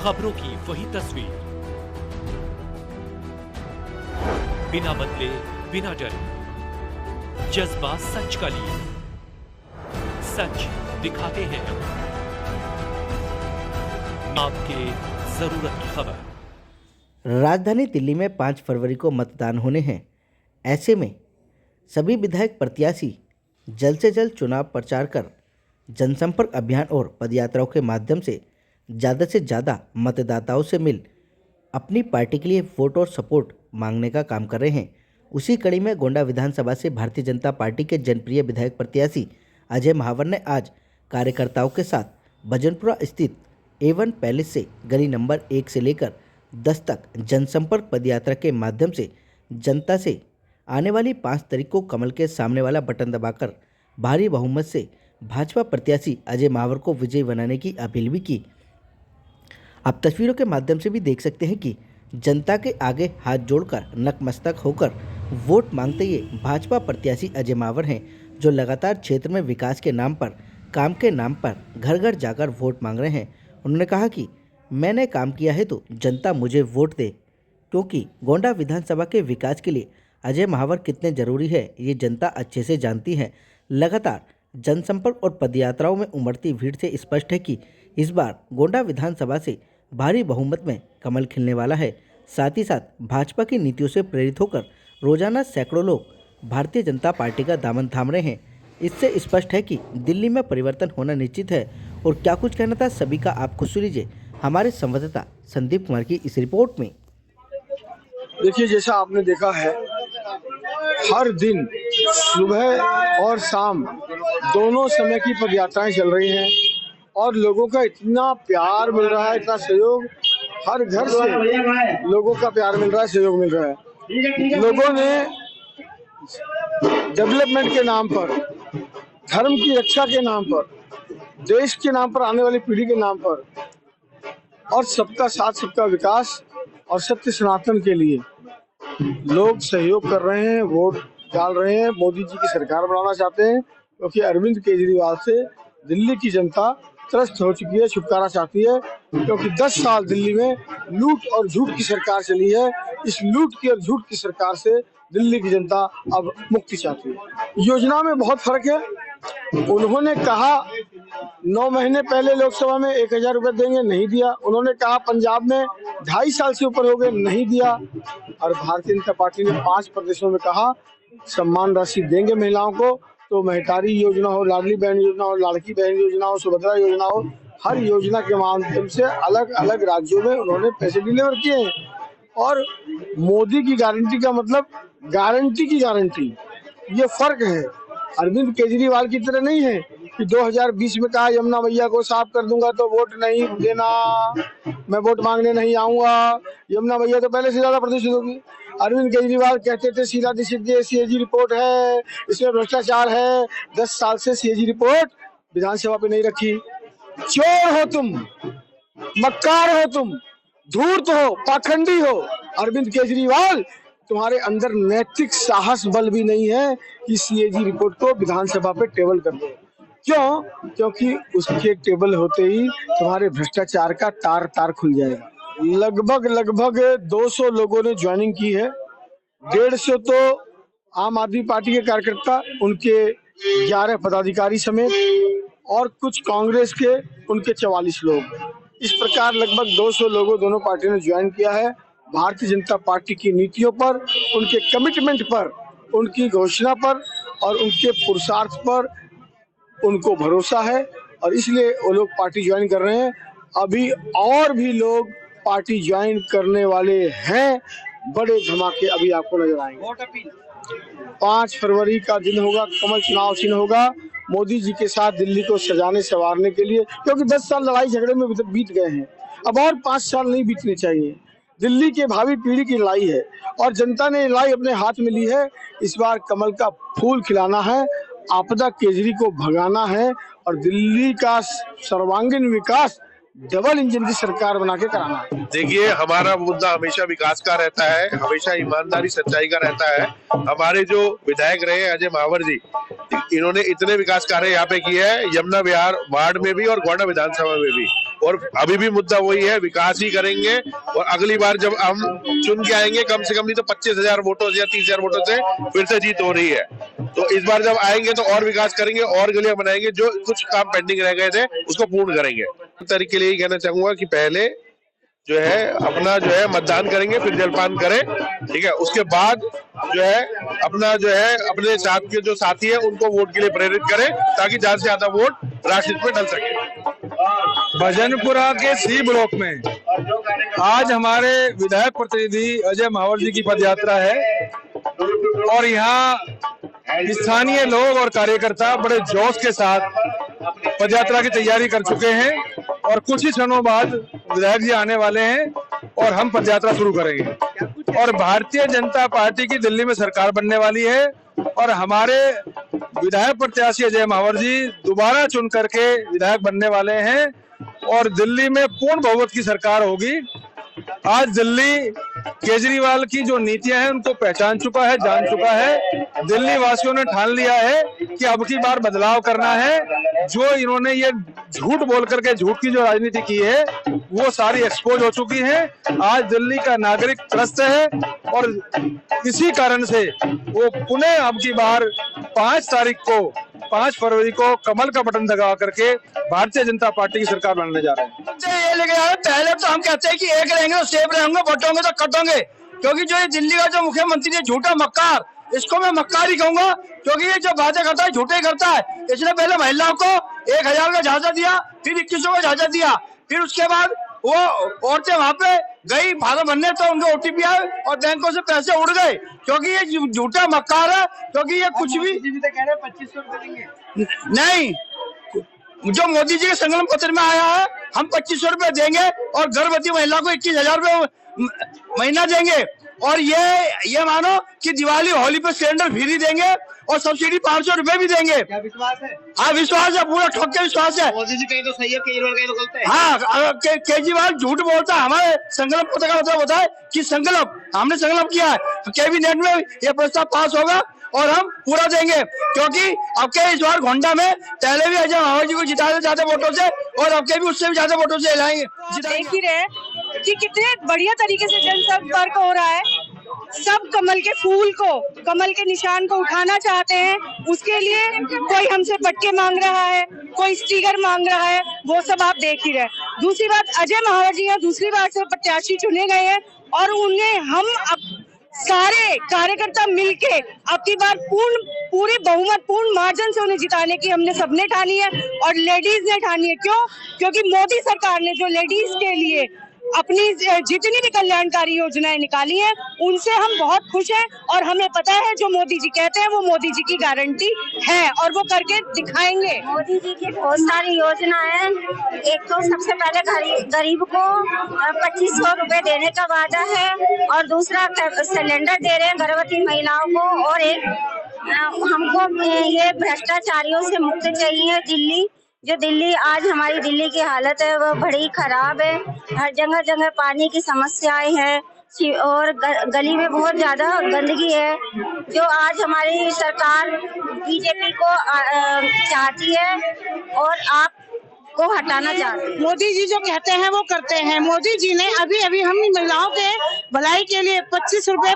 खबरों की वही तस्वीर, बिना बदले बिना डरे, जज्बा सच का लिए, सच दिखाते हैं आपके जरूरत की खबर। राजधानी दिल्ली में 5 फरवरी को मतदान होने हैं। ऐसे में सभी विधायक प्रत्याशी जल्द से जल्द चुनाव प्रचार कर जनसंपर्क अभियान और पदयात्राओं के माध्यम से ज़्यादा मतदाताओं से मिल अपनी पार्टी के लिए वोट और सपोर्ट मांगने का काम कर रहे हैं। उसी कड़ी में गोंडा विधानसभा से भारतीय जनता पार्टी के जनप्रिय विधायक प्रत्याशी अजय महावर ने आज कार्यकर्ताओं के साथ भजनपुरा स्थित A1 पैलेस से गली नंबर 1 से लेकर 10 तक जनसंपर्क पदयात्रा के माध्यम से जनता से आने वाली 5 तारीख को कमल के सामने वाला बटन दबाकर भारी बहुमत से भाजपा प्रत्याशी अजय महावर को विजयी बनाने की अपील भी की। आप तस्वीरों के माध्यम से भी देख सकते हैं कि जनता के आगे हाथ जोड़कर नतमस्तक होकर वोट मांगते ये भाजपा प्रत्याशी अजय महावर हैं, जो लगातार क्षेत्र में विकास के नाम पर, काम के नाम पर घर घर जाकर वोट मांग रहे हैं। उन्होंने कहा कि मैंने काम किया है तो जनता मुझे वोट दे, क्योंकि गोंडा विधानसभा के विकास के लिए अजय महावर कितने जरूरी है ये जनता अच्छे से जानती है। लगातार जनसंपर्क और पदयात्राओं में उमड़ती भीड़ से स्पष्ट है कि इस बार गोंडा विधानसभा से भारी बहुमत में कमल खिलने वाला है। साथ ही साथ भाजपा की नीतियों से प्रेरित होकर रोजाना सैकड़ों लोग भारतीय जनता पार्टी का दामन थाम रहे हैं। इससे स्पष्ट है कि दिल्ली में परिवर्तन होना निश्चित है। और क्या कुछ कहना था सभी का, आप खुद सुन लीजिए हमारे संवाददाता संदीप कुमार की इस रिपोर्ट में। देखिए, जैसा आपने देखा है, हर दिन सुबह और शाम दोनों समय की पदयात्राएं चल रही हैं और लोगों का इतना प्यार मिल रहा है, इतना सहयोग, हर घर से लोगों का प्यार मिल रहा है, सहयोग मिल रहा है। लोगों ने डेवलपमेंट के नाम पर, धर्म की रक्षा के नाम पर, देश के नाम पर, आने वाली पीढ़ी के नाम पर और सबका साथ सबका विकास और सत्य सनातन के लिए लोग सहयोग कर रहे हैं, वोट डाल रहे हैं। मोदी जी की सरकार बनाना चाहते हैं, क्योंकि अरविंद केजरीवाल से दिल्ली की जनता त्रस्त हो चुकी है, छुटकारा चाहती है। क्योंकि 10 साल दिल्ली में लूट और झूठ की सरकार चली है। इस लूट की और झूठ की सरकार से दिल्ली की जनता अब मुक्ति चाहती है। योजना में बहुत फर्क है। उन्होंने कहा 9 महीने पहले लोकसभा में 1000 रुपए देंगे, नहीं दिया। उन्होंने कहा पंजाब में 2.5 साल से ऊपर हो गए, नहीं दिया। और भारतीय जनता पार्टी ने 5 प्रदेशों में कहा सम्मान राशि देंगे महिलाओं को, तो महतारी योजना हो, लाडली बहन योजना हो, लाड़की बहन योजना हो, सुभद्रा योजना हो, हर योजना के माध्यम से अलग अलग राज्यों में उन्होंने पैसे डिलीवर किए हैं। और मोदी की गारंटी का मतलब गारंटी की गारंटी, ये फर्क है। अरविंद केजरीवाल की तरह नहीं है कि 2020 में कहा यमुना मैया को साफ कर दूंगा तो वोट नहीं देना, मैं वोट मांगने नहीं आऊंगा। यमुना मैया तो पहले से ज्यादा प्रदूषित होगी। अरविंद केजरीवाल कहते थे सीधा सीधे CAG रिपोर्ट है, इसमें भ्रष्टाचार है। 10 साल से CAG रिपोर्ट विधानसभा पे नहीं रखी। चोर हो तुम, मक्कार हो तुम, धूर्त हो, पाखंडी हो। अरविंद केजरीवाल, तुम्हारे अंदर नैतिक साहस बल भी नहीं है कि CAG रिपोर्ट को विधानसभा पे टेबल कर दो। क्यों? क्योंकि उसके टेबल होते ही तुम्हारे भ्रष्टाचार का तार तार खुल जाएगा। लगभग 200 लोगों ने ज्वाइनिंग की है। 150 तो आम आदमी पार्टी के कार्यकर्ता, उनके 11 पदाधिकारी समेत, और कुछ कांग्रेस के, उनके 44 लोग। इस प्रकार लगभग 200 लोगों दोनों पार्टियों ने ज्वाइन किया है। भारतीय जनता पार्टी की नीतियों पर, उनके कमिटमेंट पर, उनकी घोषणा पर और उनके पुरुषार्थ पर उनको भरोसा है और इसलिए वो लोग पार्टी ज्वाइन कर रहे हैं। अभी और भी लोग पार्टी ज्वाइन करने वाले हैं। बड़े धमाके अभी आपको नजर आएंगे। 5 फरवरी का दिन होगा, कमल चुनाव चिन्ह होगा। मोदी जी के साथ दिल्ली को सजाने संवारने के लिए, क्योंकि 10 साल लड़ाई झगड़े में बीत गए हैं, अब और 5 साल नहीं बीतने चाहिए। दिल्ली के भावी पीढ़ी की लड़ाई है और जनता ने लड़ाई अपने हाथ में ली है। इस बार कमल का फूल खिलाना है, आपदा केजरी को भगाना है और दिल्ली का सर्वांगीण विकास डबल इंजन की सरकार बना के कराना है। देखिए, हमारा मुद्दा हमेशा विकास का रहता है, हमेशा ईमानदारी सच्चाई का रहता है। हमारे जो विधायक रहे अजय महावर जी, इन्होंने इतने विकास कार्य यहाँ पे किए हैं, यमुना विहार वार्ड में भी और गोंडा विधानसभा में भी। और अभी भी मुद्दा वही है, विकास ही करेंगे। और अगली बार जब हम चुन के आएंगे, कम से कम नहीं तो 25,000 वोटों से या 30,000 वोटों से फिर से जीत हो रही है। तो इस बार जब आएंगे तो और विकास करेंगे, और गलियां बनाएंगे, जो कुछ काम पेंडिंग रह गए थे उसको पूर्ण करेंगे। तरीके के लिए यही कहना चाहूंगा कि पहले जो है अपना जो है मतदान करेंगे, फिर जलपान करें, ठीक है। उसके बाद जो है अपना जो है अपने साथ के जो साथी है उनको वोट के लिए प्रेरित करें, ताकि ज्यादा से ज्यादा वोट राजनीति में डल सके। भजनपुरा के सी ब्लॉक में आज हमारे विधायक प्रतिनिधि अजय महावर जी की पदयात्रा है और यहाँ स्थानीय लोग और कार्यकर्ता बड़े जोश के साथ पदयात्रा की तैयारी कर चुके हैं और कुछ ही क्षणों बाद विधायक जी आने वाले हैं और हम पदयात्रा शुरू करेंगे। और भारतीय जनता पार्टी की दिल्ली में सरकार बनने वाली है और हमारे विधायक प्रत्याशी अजय महावर जी दोबारा चुन करके विधायक बनने वाले हैं और दिल्ली में पूर्ण बहुमत की सरकार होगी। आज दिल्ली केजरीवाल की जो नीतियां हैं उनको पहचान चुका है, जान चुका है। दिल्ली वासियों ने ठान लिया है कि अब की बार बदलाव करना है। जो इन्होंने ये झूठ बोल करके झूठ की जो राजनीति की है वो सारी एक्सपोज हो चुकी है। आज दिल्ली का नागरिक त्रस्त है और इसी कारण से वो पुनः अब की बार 5 फरवरी को कमल का बटन दबा करके भारतीय जनता पार्टी की सरकार बनने जा रहे हैं। ये लेके आए, पहले तो हम कहते हैं कि एक रहेंगे तो सेफ रहेंगे, बटोंगे तो कटोंगे, क्योंकि जो ये दिल्ली का जो मुख्यमंत्री है झूठा मक्कार, इसको मैं मक्कार ही कहूंगा, क्योंकि ये जो बातें करता है झूठे ही करता है। इसने पहले महिलाओं को 1,000 का झांसा दिया, फिर 2100 का झांसा दिया, फिर उसके बाद वो औरतें वहां पे गई फार्म भरने तो उनको ओटीपी आए और बैंकों से पैसे उड़ गए, क्योंकि ये झूठा मक्कार है। क्योंकि ये कुछ भी कह रहे 2500 रुपए देंगे, नहीं, जो मोदी जी के संकल्प पत्र में आया है हम 2500 रुपए देंगे और गर्भवती महिला को 21,000 रुपए महीना देंगे। और ये मानो कि दिवाली होली पे सिलेंडर फ्री देंगे और सब्सिडी 500 रुपए भी देंगे। क्या विश्वास है? हाँ विश्वास है, पूरा ठोक के विश्वास है। मोदी जी कहीं तो सही है, केजरीवाल कहीं तो गलत है। हाँ केजरीवाल झूठ बोलता है। हमारे संकल्प पत्र का मतलब होता है कि संकल्प, हमने संकल्प किया है, कैबिनेट में यह प्रस्ताव पास होगा और हम पूरा देंगे, क्योंकि अब के इस बार गोंडा में पहले भी अजय महावर जी को जिताए ज्यादा वोटों से और अब के भी उससे भी ज्यादा वोटों से लाएंगे। देख ही रहे कि कितने बढ़िया तरीके से जनसंपर्क हो रहा है। सब कमल के फूल को, कमल के निशान को उठाना चाहते हैं। उसके लिए कोई हमसे पटके मांग रहा है, कोई स्टिकर मांग रहा है, वो सब आप देख ही रहे। दूसरी बात, अजय महावर जी दूसरी बार से प्रत्याशी चुने गए हैं और उन्हें हम सारे कार्यकर्ता मिलके अब की बार पूरी बहुमत, पूर्ण मार्जिन से उन्हें जिताने की हमने सबने ठानी है और लेडीज ने ठानी है। क्यों? क्योंकि मोदी सरकार ने जो लेडीज के लिए अपनी जितनी भी कल्याणकारी योजनाएं निकाली हैं उनसे हम बहुत खुश हैं और हमें पता है जो मोदी जी कहते हैं वो मोदी जी की गारंटी है और वो करके दिखाएंगे। मोदी जी की बहुत सारी योजना है। एक तो सबसे पहले गरीब को 2500 रुपए देने का वादा है और दूसरा सिलेंडर दे रहे हैं गर्भवती महिलाओं को। और एक हमको ये भ्रष्टाचारियों से मुक्त चाहिए। दिल्ली आज हमारी दिल्ली की हालत है वो बड़ी खराब है। हर जगह जगह पानी की समस्याएं हैं और गली में बहुत ज्यादा गंदगी है, जो आज हमारी सरकार बीजेपी को चाहती है और आप को हटाना चाहते हैं। मोदी जी जो कहते हैं वो करते हैं। मोदी जी ने अभी हम महिलाओं के भलाई के लिए 25 रुपए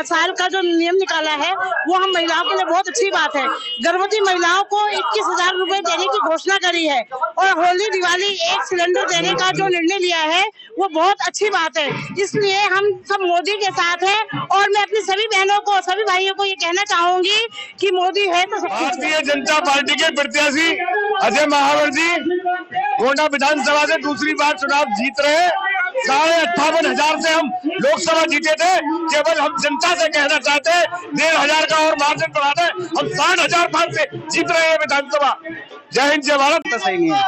साल का जो नियम निकाला है वो हम महिलाओं के लिए बहुत अच्छी बात है। गर्भवती महिलाओं को 21,000 रुपए देने की घोषणा करी है और होली दिवाली एक सिलेंडर देने का जो निर्णय लिया है वो बहुत अच्छी बात है। इसलिए हम सब मोदी के साथ हैं और मैं अपनी सभी बहनों को, सभी भाइयों को ये कहना चाहूंगी कि मोदी है तो भारतीय जनता पार्टी के प्रत्याशी अजय महावर जी गोंडा विधानसभा से दूसरी बार चुनाव जीत रहे हैं। 58,500 से हम लोकसभा जीते थे। केवल हम जनता से कहना चाहते हैं 1,500 का और मार्जिन बढ़ा दें। हम 60,500 से जीत रहे हैं विधानसभा। जय हिंद, जय भारत। तो सही नहीं है।